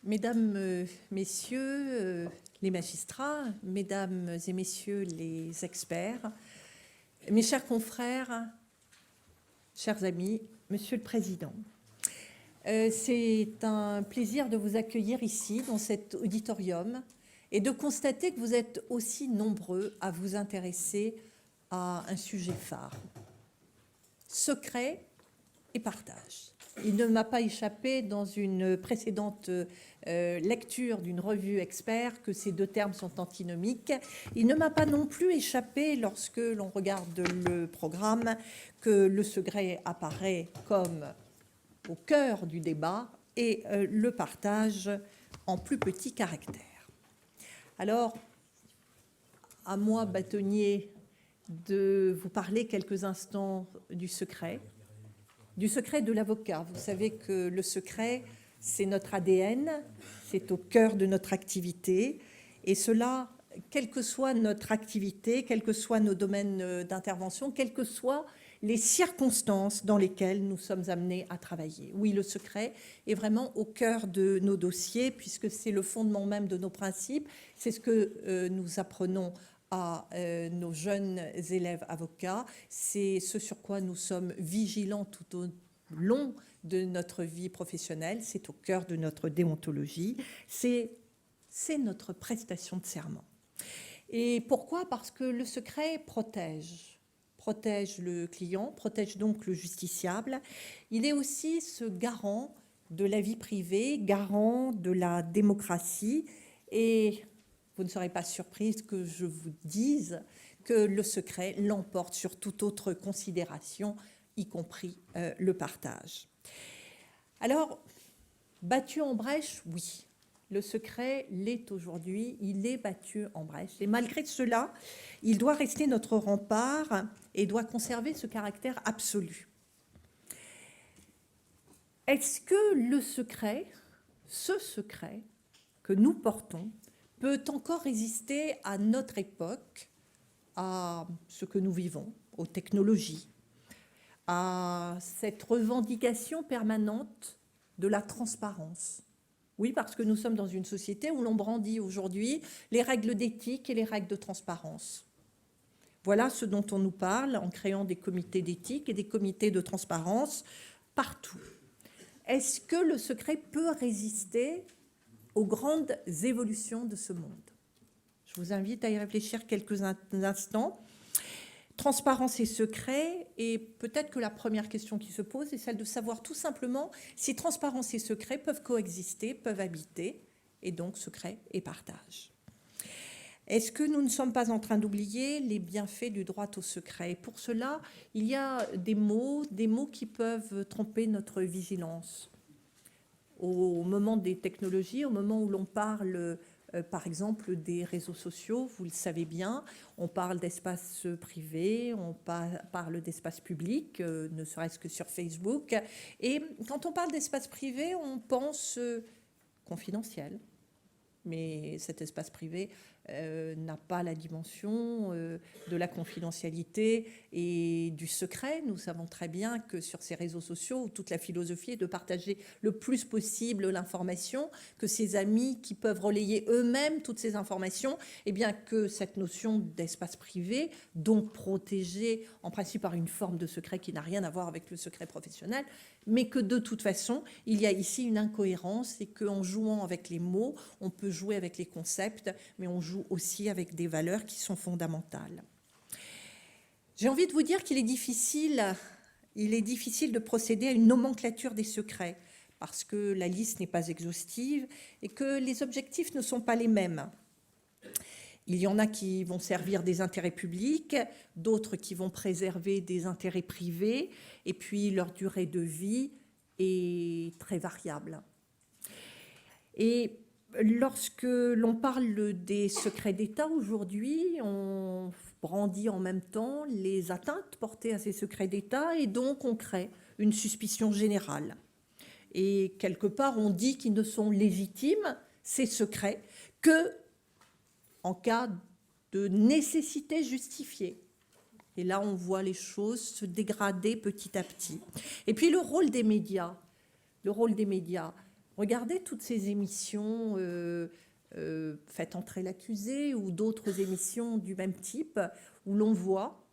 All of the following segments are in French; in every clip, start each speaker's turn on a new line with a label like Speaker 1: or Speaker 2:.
Speaker 1: Mesdames, Messieurs les magistrats, Mesdames et Messieurs les experts, mes chers confrères, chers amis, Monsieur le Président, c'est un plaisir de vous accueillir ici, dans cet auditorium, et de constater que vous êtes aussi nombreux à vous intéresser à un sujet phare, secret et partage. Il ne m'a pas échappé dans une précédente lecture d'une revue expert que ces deux termes sont antinomiques. Il ne m'a pas non plus échappé lorsque l'on regarde le programme que le secret apparaît comme au cœur du débat et le partage en plus petit caractère. Alors, à moi, bâtonnier, de vous parler quelques instants du secret de l'avocat. Vous savez que le secret, c'est notre ADN, c'est au cœur de notre activité, et cela, quelle que soit notre activité, quels que soient nos domaines d'intervention, quelles que soient les circonstances dans lesquelles nous sommes amenés à travailler. Oui, le secret est vraiment au cœur de nos dossiers, puisque c'est le fondement même de nos principes, c'est ce que nous apprenons à nos jeunes élèves avocats. C'est ce sur quoi nous sommes vigilants tout au long de notre vie professionnelle. C'est au cœur de notre déontologie. C'est notre prestation de serment. Et pourquoi ? Parce que le secret protège le client, protège donc le justiciable. Il est aussi ce garant de la vie privée, garant de la démocratie. Et vous ne serez pas surprise que je vous dise que le secret l'emporte sur toute autre considération, y compris le partage. Alors, battu en brèche, oui. Le secret l'est aujourd'hui, il est battu en brèche. Et malgré cela, il doit rester notre rempart et doit conserver ce caractère absolu. Est-ce que le secret, ce secret que nous portons, peut encore résister à notre époque, à ce que nous vivons, aux technologies, à cette revendication permanente de la transparence? Oui, parce que nous sommes dans une société où l'on brandit aujourd'hui les règles d'éthique et les règles de transparence. Voilà ce dont on nous parle en créant des comités d'éthique et des comités de transparence partout. Est-ce que le secret peut résister aux grandes évolutions de ce monde? Je vous invite à y réfléchir quelques instants. Transparence et secret, et peut-être que la première question qui se pose est celle de savoir tout simplement si transparence et secret peuvent coexister, peuvent habiter, et donc secret et partage. Est-ce que nous ne sommes pas en train d'oublier les bienfaits du droit au secret? Pour cela, il y a des mots qui peuvent tromper notre vigilance. Au moment des technologies, au moment où l'on parle par exemple des réseaux sociaux, vous le savez bien, on parle d'espace privé, on parle d'espace public, ne serait-ce que sur Facebook. Et quand on parle d'espace privé, on pense confidentiel. Mais cet espace privé n'a pas la dimension de la confidentialité et du secret. Nous savons très bien que sur ces réseaux sociaux, où toute la philosophie est de partager le plus possible l'information, que ces amis qui peuvent relayer eux-mêmes toutes ces informations, et bien que cette notion d'espace privé, donc protégé en principe par une forme de secret qui n'a rien à voir avec le secret professionnel, mais que de toute façon, il y a ici une incohérence et qu'en jouant avec les mots, on peut jouer avec les concepts, mais on joue aussi avec des valeurs qui sont fondamentales. J'ai envie de vous dire qu'il est difficile de procéder à une nomenclature des secrets, parce que la liste n'est pas exhaustive et que les objectifs ne sont pas les mêmes. Il y en a qui vont servir des intérêts publics, d'autres qui vont préserver des intérêts privés, et puis leur durée de vie est très variable. Et lorsque l'on parle des secrets d'État aujourd'hui, on brandit en même temps les atteintes portées à ces secrets d'État, et donc on crée une suspicion générale. Et quelque part, on dit qu'ils ne sont légitimes, ces secrets, que en cas de nécessité justifiée. Et là, on voit les choses se dégrader petit à petit. Et puis le rôle des médias. Regardez toutes ces émissions Faites entrer l'accusé ou d'autres émissions du même type où l'on voit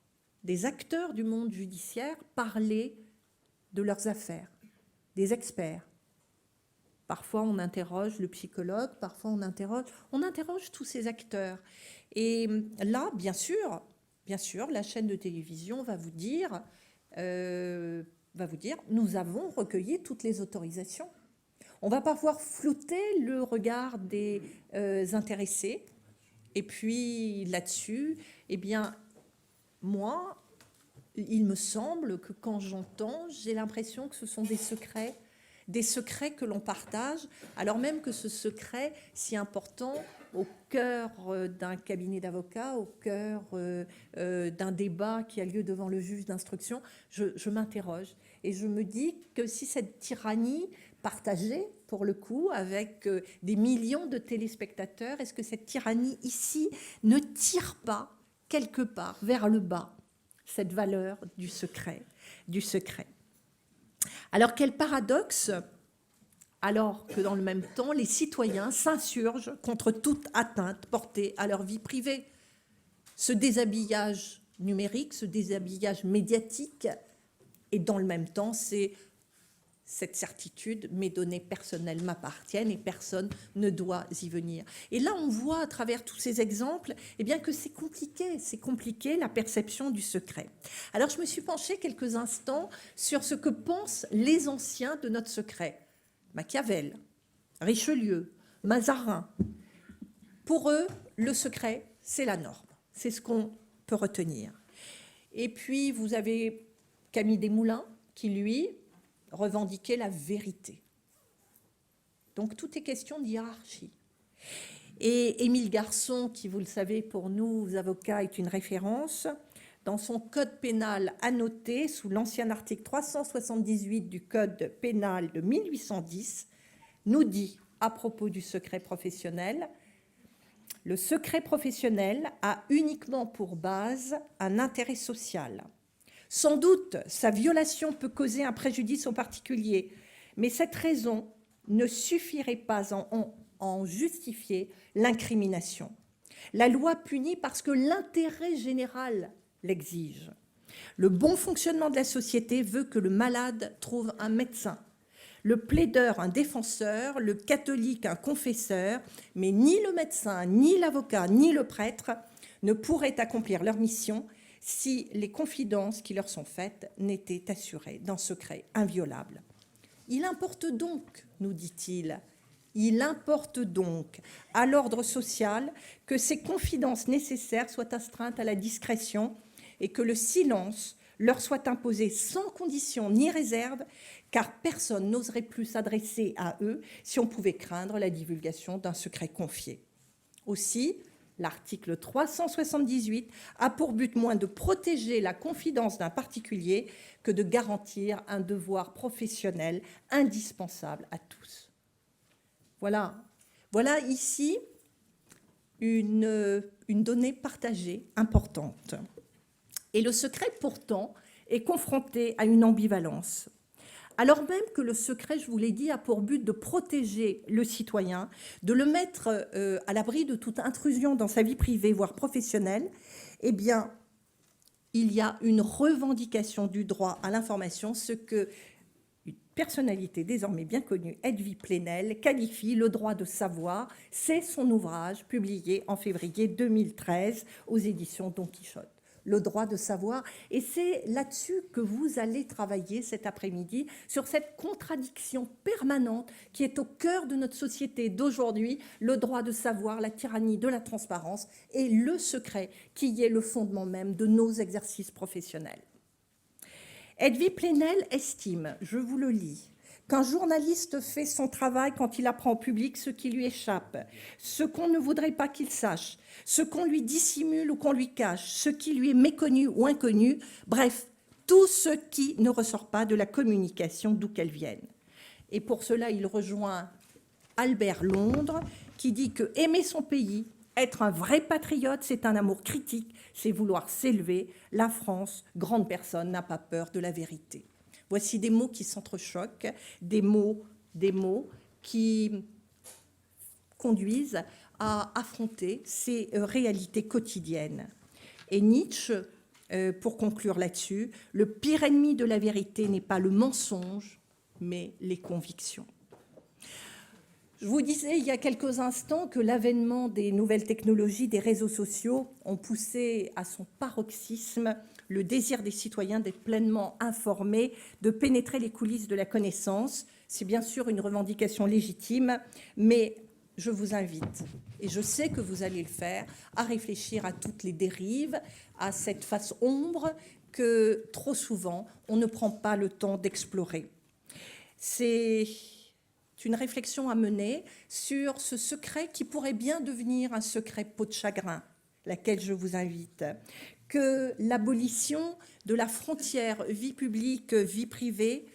Speaker 1: des acteurs du monde judiciaire parler de leurs affaires, des experts. Parfois, on interroge le psychologue, parfois on interroge tous ces acteurs. Et là, bien sûr, la chaîne de télévision va vous dire, nous avons recueilli toutes les autorisations. On va pouvoir flouter le regard des intéressés. Et puis là-dessus, eh bien, moi, il me semble que quand j'entends, j'ai l'impression que ce sont des secrets que l'on partage, alors même que ce secret si important au cœur d'un cabinet d'avocats, au cœur d'un débat qui a lieu devant le juge d'instruction, je m'interroge et je me dis que si cette tyrannie partagée, pour le coup, avec des millions de téléspectateurs, est-ce que cette tyrannie ici ne tire pas quelque part vers le bas cette valeur du secret, Alors quel paradoxe, alors que dans le même temps, les citoyens s'insurgent contre toute atteinte portée à leur vie privée. Ce déshabillage numérique, ce déshabillage médiatique, et dans le même temps, c'est cette certitude, mes données personnelles m'appartiennent et personne ne doit y venir. Et là, on voit à travers tous ces exemples eh bien, que c'est compliqué la perception du secret. Alors, je me suis penchée quelques instants sur ce que pensent les anciens de notre secret. Machiavel, Richelieu, Mazarin. Pour eux, le secret, c'est la norme. C'est ce qu'on peut retenir. Et puis, vous avez Camille Desmoulins qui, lui, revendiquer la vérité. Donc, tout est question de hiérarchie. Et Émile Garçon, qui, vous le savez, pour nous, avocats, est une référence, dans son code pénal annoté sous l'ancien article 378 du code pénal de 1810, nous dit, à propos du secret professionnel, « Le secret professionnel a uniquement pour base un intérêt social. Sans doute, sa violation peut causer un préjudice au particulier, mais cette raison ne suffirait pas en justifier l'incrimination. La loi punit parce que l'intérêt général l'exige. Le bon fonctionnement de la société veut que le malade trouve un médecin, le plaideur un défenseur, le catholique un confesseur, mais ni le médecin, ni l'avocat, ni le prêtre ne pourraient accomplir leur mission si les confidences qui leur sont faites n'étaient assurées d'un secret inviolable. Il importe donc, nous dit-il, il importe donc à l'ordre social que ces confidences nécessaires soient astreintes à la discrétion et que le silence leur soit imposé sans condition ni réserve, car personne n'oserait plus s'adresser à eux si on pouvait craindre la divulgation d'un secret confié. Aussi, l'article 378 a pour but moins de protéger la confidence d'un particulier que de garantir un devoir professionnel indispensable à tous. Voilà ici une donnée partagée importante. Et le secret, pourtant, est confronté à une ambivalence. Alors même que le secret, je vous l'ai dit, a pour but de protéger le citoyen, de le mettre à l'abri de toute intrusion dans sa vie privée, voire professionnelle, eh bien, il y a une revendication du droit à l'information, ce que une personnalité désormais bien connue, Hedwig Plenel, qualifie le droit de savoir. C'est son ouvrage publié en février 2013 aux éditions Don Quichotte. Le droit de savoir. Et c'est là-dessus que vous allez travailler cet après-midi, sur cette contradiction permanente qui est au cœur de notre société d'aujourd'hui, le droit de savoir, la tyrannie de la transparence et le secret qui est le fondement même de nos exercices professionnels. Hedwig Plenel estime, je vous le lis, qu'un journaliste fait son travail quand il apprend au public ce qui lui échappe, ce qu'on ne voudrait pas qu'il sache, ce qu'on lui dissimule ou qu'on lui cache, ce qui lui est méconnu ou inconnu, bref, tout ce qui ne ressort pas de la communication d'où qu'elle vienne. Et pour cela, il rejoint Albert Londres, qui dit que aimer son pays, être un vrai patriote, c'est un amour critique, c'est vouloir s'élever. La France, grande personne, n'a pas peur de la vérité. Voici des mots qui s'entrechoquent, des mots qui conduisent à affronter ces réalités quotidiennes. Et Nietzsche, pour conclure là-dessus, le pire ennemi de la vérité n'est pas le mensonge, mais les convictions. Je vous disais il y a quelques instants que l'avènement des nouvelles technologies, des réseaux sociaux, ont poussé à son paroxysme le désir des citoyens d'être pleinement informés, de pénétrer les coulisses de la connaissance. C'est bien sûr une revendication légitime, mais je vous invite, et je sais que vous allez le faire, à réfléchir à toutes les dérives, à cette face ombre que trop souvent on ne prend pas le temps d'explorer. C'est une réflexion à mener sur ce secret qui pourrait bien devenir un secret peau de chagrin, laquelle je vous invite, que l'abolition de la frontière vie publique, vie privée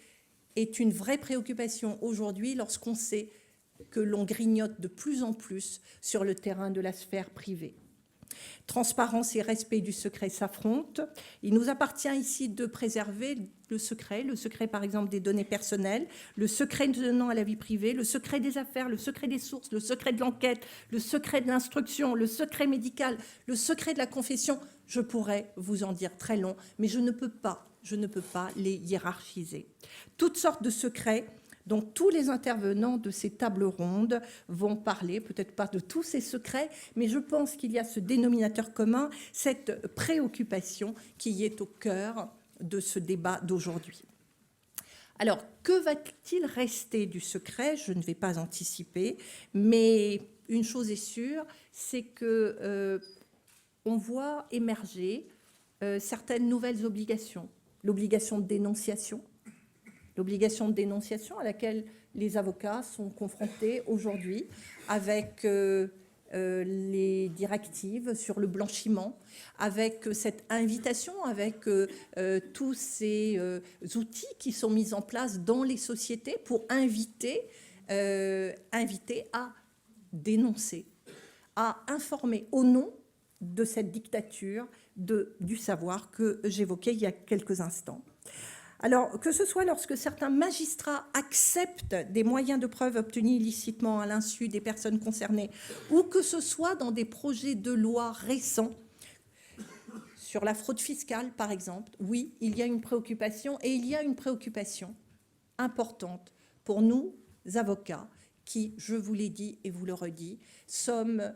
Speaker 1: est une vraie préoccupation aujourd'hui lorsqu'on sait que l'on grignote de plus en plus sur le terrain de la sphère privée. Transparence et respect du secret s'affrontent. Il nous appartient ici de préserver le secret par exemple des données personnelles, le secret tenant à la vie privée, le secret des affaires, le secret des sources, le secret de l'enquête, le secret de l'instruction, le secret médical, le secret de la confession. Je pourrais vous en dire très long, mais je ne peux pas les hiérarchiser. Toutes sortes de secrets dont tous les intervenants de ces tables rondes vont parler, peut-être pas de tous ces secrets, mais je pense qu'il y a ce dénominateur commun, cette préoccupation qui est au cœur de ce débat d'aujourd'hui. Alors, que va-t-il rester du secret? Je ne vais pas anticiper, mais une chose est sûre, c'est que on voit émerger certaines nouvelles obligations. L'obligation de dénonciation à laquelle les avocats sont confrontés aujourd'hui avec les directives sur le blanchiment, avec cette invitation, avec tous ces outils qui sont mis en place dans les sociétés pour inviter à dénoncer, à informer au nom de cette dictature du savoir que j'évoquais il y a quelques instants. Alors, que ce soit lorsque certains magistrats acceptent des moyens de preuve obtenus illicitement à l'insu des personnes concernées, ou que ce soit dans des projets de loi récents, sur la fraude fiscale, par exemple, oui, il y a une préoccupation, et il y a une préoccupation importante pour nous, avocats, qui, je vous l'ai dit et vous le redis, sommes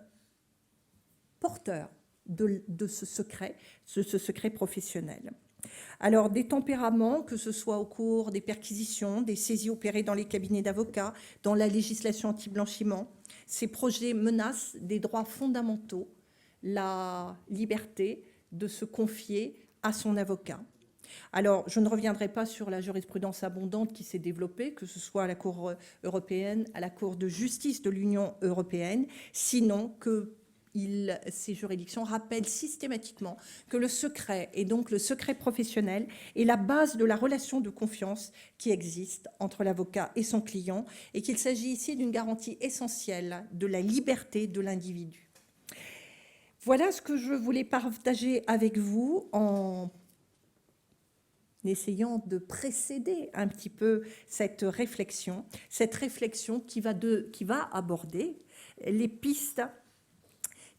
Speaker 1: porteurs de ce secret professionnel. Alors, des tempéraments, que ce soit au cours des perquisitions, des saisies opérées dans les cabinets d'avocats, dans la législation anti-blanchiment, ces projets menacent des droits fondamentaux, la liberté de se confier à son avocat. Alors, je ne reviendrai pas sur la jurisprudence abondante qui s'est développée, que ce soit à la Cour européenne, à la Cour de justice de l'Union européenne, sinon que ces juridictions rappellent systématiquement que le secret, et donc le secret professionnel, est la base de la relation de confiance qui existe entre l'avocat et son client, et qu'il s'agit ici d'une garantie essentielle de la liberté de l'individu. Voilà ce que je voulais partager avec vous en essayant de précéder un petit peu cette réflexion qui va aborder les pistes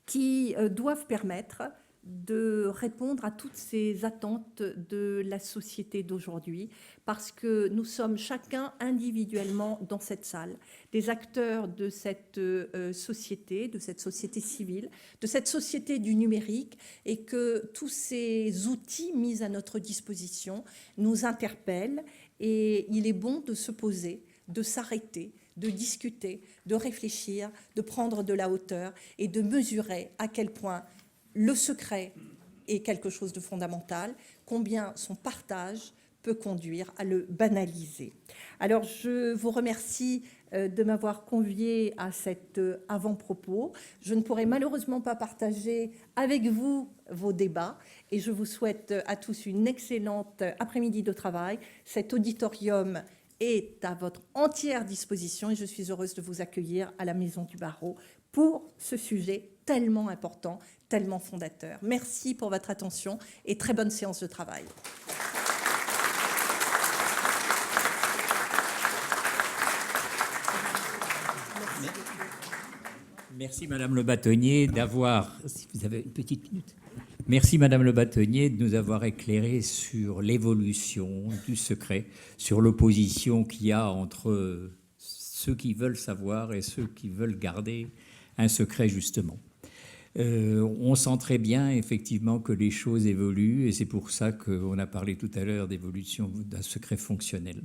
Speaker 1: qui doivent permettre de répondre à toutes ces attentes de la société d'aujourd'hui, parce que nous sommes chacun individuellement dans cette salle, des acteurs de cette société civile, de cette société du numérique, et que tous ces outils mis à notre disposition nous interpellent, et il est bon de se poser, de s'arrêter, de discuter, de réfléchir, de prendre de la hauteur et de mesurer à quel point le secret est quelque chose de fondamental, combien son partage peut conduire à le banaliser. Alors, je vous remercie de m'avoir convié à cet avant-propos. Je ne pourrai malheureusement pas partager avec vous vos débats, et je vous souhaite à tous une excellente après-midi de travail. Cet auditorium est à votre entière disposition et je suis heureuse de vous accueillir à la Maison du Barreau pour ce sujet tellement important, tellement fondateur. Merci pour votre attention et très bonne séance de travail.
Speaker 2: Merci Madame le bâtonnier d'avoir, si vous avez une petite minute. Merci Madame le bâtonnier de nous avoir éclairé sur l'évolution du secret, sur l'opposition qu'il y a entre ceux qui veulent savoir et ceux qui veulent garder un secret justement. On sent très bien effectivement que les choses évoluent et c'est pour ça qu'on a parlé tout à l'heure d'évolution d'un secret fonctionnel.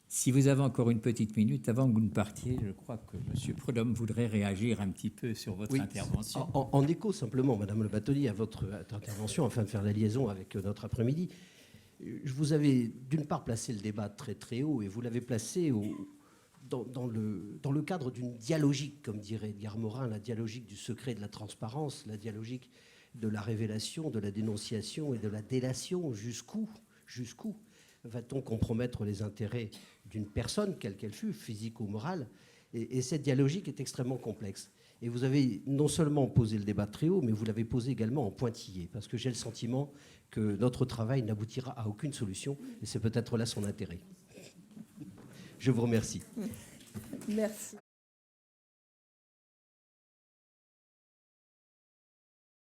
Speaker 2: Si vous avez encore une petite minute, avant que vous ne partiez, je crois que M. Prudhomme voudrait réagir un petit peu sur votre intervention.
Speaker 3: En écho simplement, Madame le bâtonnier, à votre intervention, afin de faire la liaison avec notre après-midi, je vous avais d'une part placé le débat très très haut et vous l'avez placé dans le cadre d'une dialogique, comme dirait Edgar Morin, la dialogique du secret et de la transparence, la dialogique de la révélation, de la dénonciation et de la délation. Jusqu'où va-t-on compromettre les intérêts d'une personne, quelle qu'elle fût, physique ou morale? Et cette dialogique est extrêmement complexe. Et vous avez non seulement posé le débat très haut, mais vous l'avez posé également en pointillé, parce que j'ai le sentiment que notre travail n'aboutira à aucune solution, et c'est peut-être là son intérêt. Je vous remercie.
Speaker 1: Merci.